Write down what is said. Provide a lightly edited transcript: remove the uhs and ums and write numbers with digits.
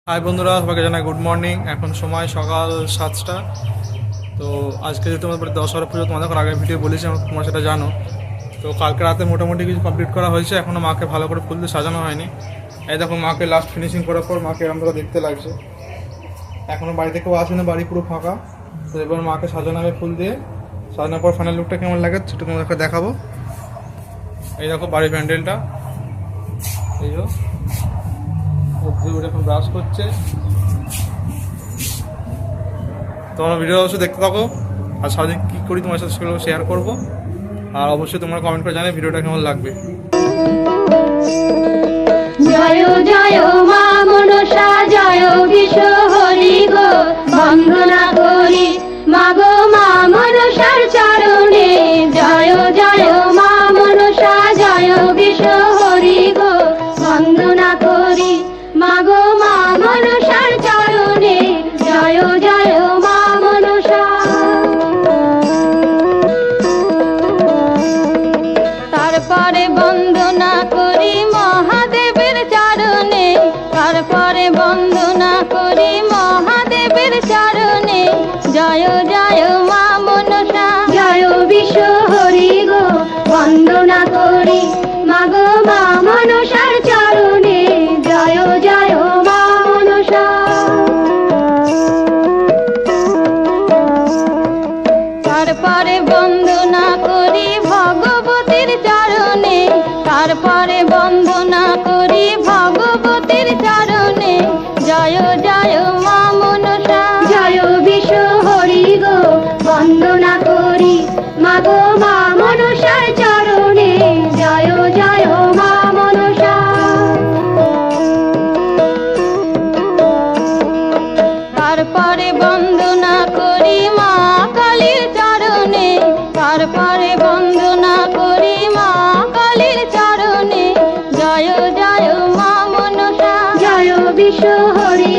High বন্ধুরা, সবাইকে জানাই গুড মর্নিং। এখন সময় সকাল 7টা। তো আজকে যেহেতু আমাদের দশহরা পুজো, তোমাদের আগের ভিডিও বলেছি, তোমরা সেটা জানো। তো কালকে রাতে মোটামুটি কিছু কমপ্লিট করা হয়েছে, এখনও মাকে ভালো করে ফুল দিয়ে সাজানো হয়নি। এই দেখো, মাকে লাস্ট ফিনিশিং করার পর মাকে এরকম করে দেখতে লাগছে। এখনও বাড়ি থেকেও আসেনি, বাড়ি পুরো ফাঁকা। তো এবার মাকে সাজানো হবে ফুল দিয়ে। সাজানোর পর ফাইনাল লুকটা কেমন লাগে সেটা তোমাদেরকে দেখাবো। এই দেখো বাড়ির প্যান্ডেলটা, এই যে এখন ব্রাশ করছে। তোমরা ভিডিও অবশ্যই দেখতে থাকো, আর সারাদিন কী করি তোমার সাথে সেগুলো শেয়ার করবো। আর অবশ্যই তোমরা কমেন্ট করে জানাবে ভিডিওটা কেমন লাগবে। জয় জয় মা মনসা, জয় বিশ্ব হরি গো, বন্দনা করি মাগো মা মনসার চরণে। জয় জয় মা মনসা, জয় বিশ্ব হরি গো, বন্দনা করি মাগো মা মনসার চরণে। জয় জয় মা মনসা। তারপরে বন্দনা করি মহাদেবের চরণে, তারপরে বন্দনা করি মহাদেবের চরণে। জয় জয় মা মনসা, জয় বিশ্ব হরি গো, বন্দনা করি মাগো মা মনসার চরণে। জয় জয় মা মনসা। তারপরে বন্দনা করি ভগবতীর চরণে, তারপরে বন্দনা করি ভগবতীর চরণে। জয় জয় মা মনসা, জয় বিশ্ব হরি গো, বন্দনা করি মাগো মা মনসার চরণে। জয় জয় মা মনসা। তারপরে বন্দনা করি মা কালীর চরণে, তারপরে বন্দনা করি মা কালীর চরণে। জয় জয় মা মনসা, জয় বিশ্ব হরি